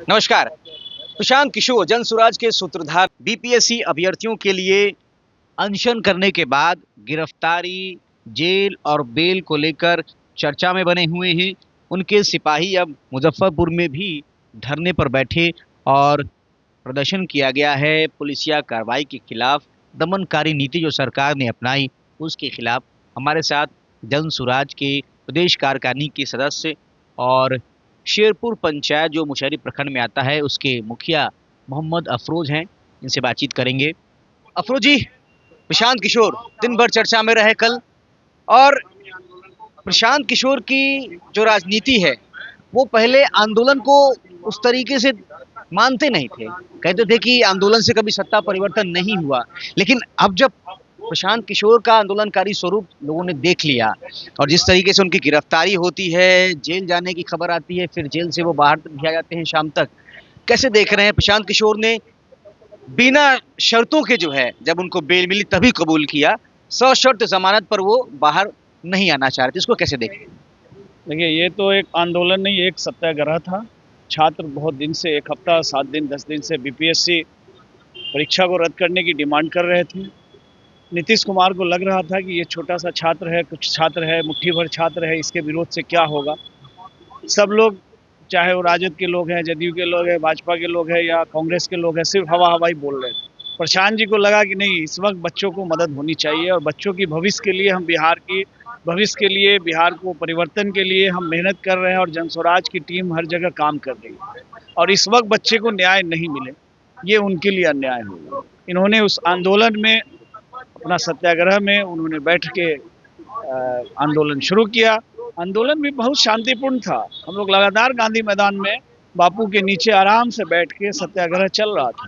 नमस्कार। प्रशांत किशोर जन सुराज के सूत्रधार बीपीएससी अभ्यर्थियों के लिए अनशन करने के बाद गिरफ्तारी, जेल और बेल को लेकर चर्चा में बने हुए हैं। उनके सिपाही अब मुजफ्फरपुर में भी धरने पर बैठे और प्रदर्शन किया गया है पुलिसिया कार्रवाई के खिलाफ, दमनकारी नीति जो सरकार ने अपनाई उसके खिलाफ। हमारे साथ जन सुराज के प्रदेश कार्यकारिणी के सदस्य और शेरपुर पंचायत जो मुशहरी प्रखंड में आता है उसके मुखिया मोहम्मद अफरोज हैं, इनसे बातचीत करेंगे। अफरोज जी, प्रशांत किशोर दिन भर चर्चा में रहे कल, और प्रशांत किशोर की जो राजनीति है वो पहले आंदोलन को उस तरीके से मानते नहीं थे, कहते थे कि आंदोलन से कभी सत्ता परिवर्तन नहीं हुआ। लेकिन अब जब प्रशांत किशोर का आंदोलनकारी स्वरूप लोगों ने देख लिया और जिस तरीके से उनकी गिरफ्तारी होती है, जेल जाने की खबर आती है, फिर जेल से वो बाहर भेजा जाते हैं शाम तक, कैसे देख रहे हैं? प्रशांत किशोर ने बिना शर्तों के जो है, जब उनको बेल मिली तभी कबूल किया, सशर्त जमानत पर वो बाहर नहीं आना चाह रहे थे, इसको कैसे देखें? देखिए, ये तो एक आंदोलन नहीं, एक सत्याग्रह था। छात्र बहुत दिन से, एक हफ्ता 7 दिन 10 दिन से बीपीएससी परीक्षा को रद्द करने की डिमांड कर रहे थे। नीतीश कुमार को लग रहा था कि ये छोटा सा छात्र है, कुछ छात्र है, मुट्ठी भर छात्र है, इसके विरोध से क्या होगा। सब लोग, चाहे वो राजद के लोग हैं, जदयू के लोग हैं, भाजपा के लोग हैं या कांग्रेस के लोग हैं, सिर्फ हवा हवाई बोल रहे थे। प्रशांत जी को लगा कि नहीं, इस वक्त बच्चों को मदद होनी चाहिए और बच्चों की भविष्य के लिए, हम बिहार की भविष्य के लिए, बिहार को परिवर्तन के लिए हम मेहनत कर रहे हैं और जनस्वराज की टीम हर जगह काम कर रही है। और इस वक्त बच्चे को न्याय नहीं मिले, ये उनके लिए अन्याय होगा। इन्होंने उस आंदोलन में, अपना सत्याग्रह में उन्होंने बैठ के आंदोलन शुरू किया। आंदोलन भी बहुत शांतिपूर्ण था। हम लोग लगातार गांधी मैदान में बापू के नीचे आराम से बैठ के सत्याग्रह चल रहा था।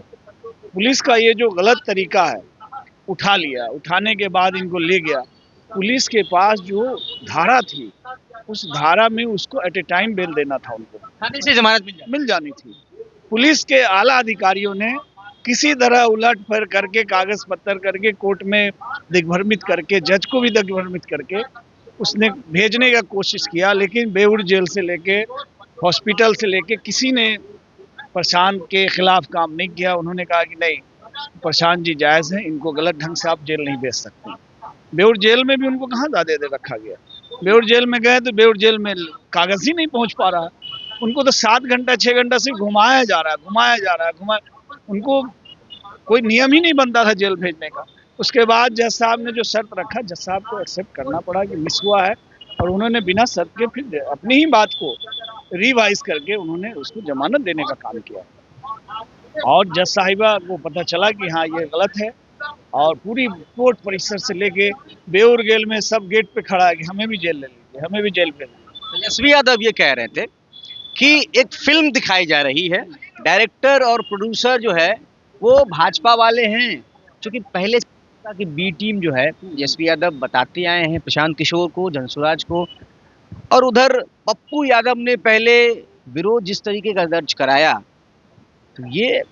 पुलिस का ये जो गलत तरीका है, उठा लिया, उठाने के बाद इनको ले गया। पुलिस के पास जो धारा थी, उस धारा में उसको एट ए टाइम बेल देना था, उनको थाने से जमानत मिल जानी थी। पुलिस के आला अधिकारियों ने किसी तरह उलट फेर करके, कागज पत्तर करके, कोर्ट में दिग्भ्रमित करके, जज को भी दिग्भ्रमित करके उसने भेजने का कोशिश किया। लेकिन बेउर जेल से लेके, हॉस्पिटल से लेके, किसी ने प्रशांत के खिलाफ काम नहीं किया। उन्होंने कहा कि नहीं, प्रशांत जी जायज़ हैं, इनको गलत ढंग से आप जेल नहीं भेज सकते। बेउर जेल में भी उनको कहाँ दादे दे रखा गया। बेउर जेल में गए तो बेउर जेल में कागज ही नहीं पहुँच पा रहा है। उनको तो 7 घंटा 6 घंटा सिर्फ घुमाया जा रहा है। उनको कोई नियम ही नहीं बनता था जेल भेजने का। उसके बाद जज साहब ने जो शर्त रखा, जज साहब को एक्सेप्ट करना पड़ा कि मिस हुआ है, और उन्होंने बिना शर्त के फिर अपनी ही बात को रिवाइज करके उन्होंने उसको जमानत देने का काम किया। और जज साहिबा को पता चला कि हाँ, ये गलत है, और पूरी कोर्ट परिसर से लेके बेउर जेल में सब गेट पे खड़ा है कि हमें भी जेल ले लीजिए, हमें भी जेल ले लीजिए। तेजस्वी यादव ये कह रहे थे कि एक फिल्म दिखाई जा रही है, डायरेक्टर और प्रोड्यूसर जो है वो भाजपा वाले हैं, क्योंकि पहले की बी टीम जो है, तेजस्वी यादव बताते आए हैं प्रशांत किशोर को, जनसुराज को, और उधर पप्पू यादव ने पहले विरोध जिस तरीके का दर्ज कराया, तो ये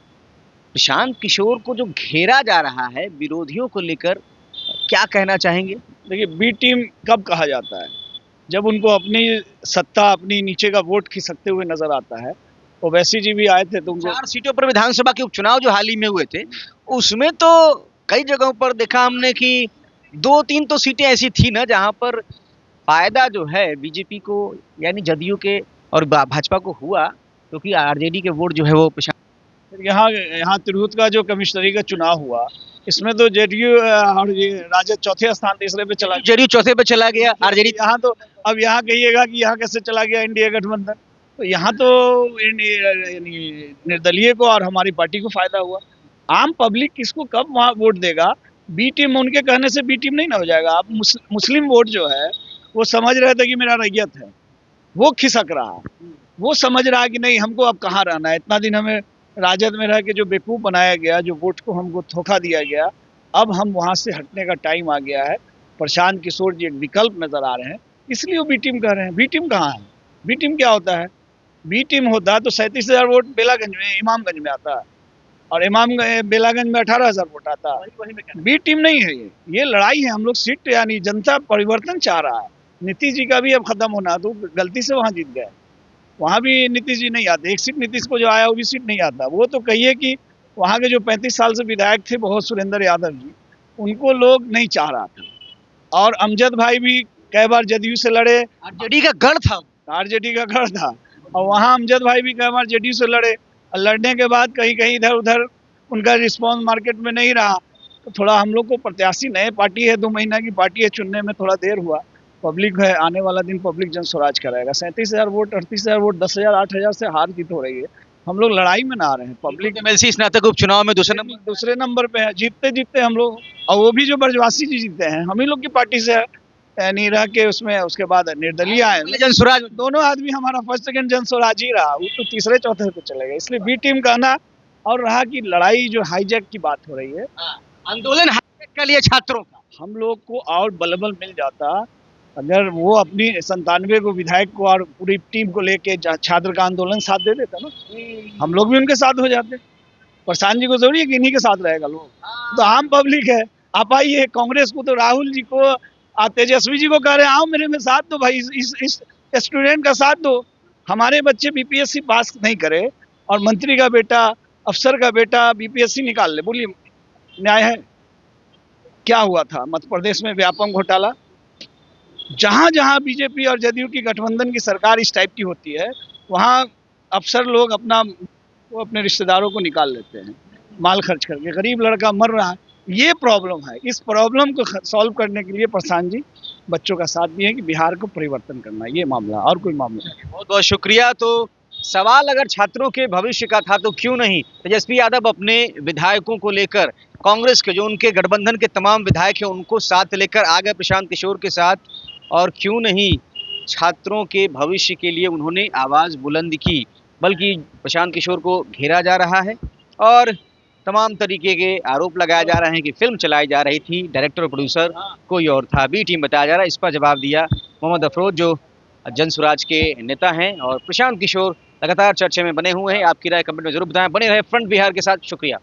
प्रशांत किशोर को जो घेरा जा रहा है विरोधियों को लेकर, क्या कहना चाहेंगे? देखिए, बी टीम कब कहा जाता है? जब उनको अपनी सत्ता, अपनी नीचे का वोट खिसकते हुए नजर आता है। ओवैसी जी भी आए थे तो उनको 4 सीटों पर विधानसभा के उपचुनाव जो हाल ही में हुए थे, उसमें तो कई जगहों पर देखा हमने कि 2-3 तो सीटें ऐसी थी ना जहां पर फायदा जो है बीजेपी को, यानी जदयू के और भाजपा को हुआ, क्योंकि आरजेडी के वोट जो है वो यहाँ तिरहुत का जो कमिश्नरी का चुनाव हुआ, इसमें तो जेडीयू और ये राजद चौथे स्थान, तीसरे पे चला गया। जेडीयू चौथे पे चला गया, आरजेडी यहाँ तो अब यहाँ कहिएगा कि यहाँ कैसे चला गया इंडिया गठबंधन। तो यहाँ तो निर्दलीय को और हमारी पार्टी को फायदा हुआ। आम पब्लिक किसको कब वहाँ वोट देगा? बी टीम उनके कहने से बी टीम नहीं ना हो जाएगा। आप मुस्लिम वोट जो है वो समझ रहे थे कि मेरा रैयत है, वो खिसक रहा, वो समझ रहा है कि नहीं, हमको अब कहाँ रहना है। इतना दिन हमें राजद में रह के जो बेवकूफ़ बनाया गया, जो वोट को हमको धोखा दिया गया, अब हम वहाँ से हटने का टाइम आ गया है। प्रशांत किशोर जी एक विकल्प नजर आ रहे हैं, इसलिए वो बी टीम कह रहे हैं। बी टीम कहाँ है? बी टीम क्या होता है? बी टीम होता तो 37,000 वोट बेलागंज में, इमामगंज में आता, और बेलागंज में 18,000 वोट आता। बी टीम नहीं है ये लड़ाई है। हम लोग सीट, यानी जनता परिवर्तन चाह रहा है। नीतीश जी का भी अब खत्म होना, तो गलती से वहाँ जीत गए। वहाँ भी नीतीश जी नहीं आते। एक सीट नीतीश को जो आया वो भी सीट नहीं आता। वो तो कहिए कि वहाँ के जो 35 साल से विधायक थे बहुत सुरेंद्र यादव जी, उनको लोग नहीं चाह रहा था। और अमजद भाई भी कई बार जदयू से लड़े, आरजेडी का गढ़ था। आरजेडी का गढ़ था, और वहाँ अमजद भाई भी कई बार जेडीयू से लड़े, और लड़ने के बाद कहीं कहीं इधर उधर उनका रिस्पॉन्स मार्केट में नहीं रहा। तो थोड़ा हम लोग को प्रत्याशी, नए पार्टी है, 2 महीना की पार्टी है, चुनने में थोड़ा देर हुआ। पब्लिक है, आने वाला दिन पब्लिक जन स्वराज कराएगा। 37,000 वोट, 38,000 वोट, 10,000 8,000 से हार जीत हो रही है। हम लोग लड़ाई में ना आ रहे हैं। पब्लिक एमएलसी स्नातक उपचुनाव में दूसरे नंबर पे है, जीतते जीतते हम लोग, और वो भी जो ब्रजवासी जी जीते हैं हम ही लोग की पार्टी से नहीं रह के उसमें, उसके बाद निर्दलीय आए। जन स्वराज दोनों आदमी हमारा फर्स्ट सेकंड जन स्वराज ही रहा, वो तो तीसरे चौथे पे चले गए। इसलिए बी टीम कहना, और रहा कि लड़ाई जो हाईजैक की बात हो रही है, आंदोलन हाईजैक के लिए छात्रों का, हम लोग को और बलबल मिल जाता अगर वो अपनी 97 को विधायक को और पूरी टीम को लेके छात्र का आंदोलन साथ दे देता ना, हम लोग भी उनके साथ हो जाते। प्रशांत जी को जरूरी है कि इन्हीं के साथ रहेगा लोग, तो आम पब्लिक है। आप आइए, कांग्रेस को तो राहुल जी को, तेजस्वी जी को कह रहे हैं आओ मेरे में साथ दो भाई, इस स्टूडेंट का साथ दो। हमारे बच्चे बीपीएससी पास नहीं करे और मंत्री का बेटा, अफसर का बेटा बीपीएससी निकाल ले, बोलिए न्याय है? क्या हुआ था मध्य प्रदेश में व्यापम घोटाला, जहां जहां बीजेपी और जदयू की गठबंधन की सरकार इस टाइप की होती है, वहां अफसर लोग वो अपने रिश्तेदारों को निकाल लेते हैं माल खर्च करके। गरीब लड़का मर रहा है, ये प्रॉब्लम है। इस प्रॉब्लम को सॉल्व करने के लिए प्रशांत जी बच्चों का साथ दिए कि बिहार को परिवर्तन करना, ये मामला, और कोई मामला नहीं। बहुत बहुत शुक्रिया। तो सवाल अगर छात्रों के भविष्य का था तो क्यों नहीं तेजस्वी यादव अपने विधायकों को लेकर, कांग्रेस के जो उनके गठबंधन के तमाम विधायक हैं उनको साथ लेकर आ गए प्रशांत किशोर के साथ, और क्यों नहीं छात्रों के भविष्य के लिए उन्होंने आवाज़ बुलंद की। बल्कि प्रशांत किशोर को घेरा जा रहा है और तमाम तरीके के आरोप लगाए जा रहे हैं कि फिल्म चलाई जा रही थी, डायरेक्टर और प्रोड्यूसर कोई और था, बी टीम बताया जा रहा है। इस पर जवाब दिया मोहम्मद अफरोज जो जन स्वराज के नेता हैं, और प्रशांत किशोर लगातार चर्चे में बने हुए हैं। आपकी राय कमेंट में जरूर बताएं। बने रहे फ्रंट बिहार के साथ। शुक्रिया।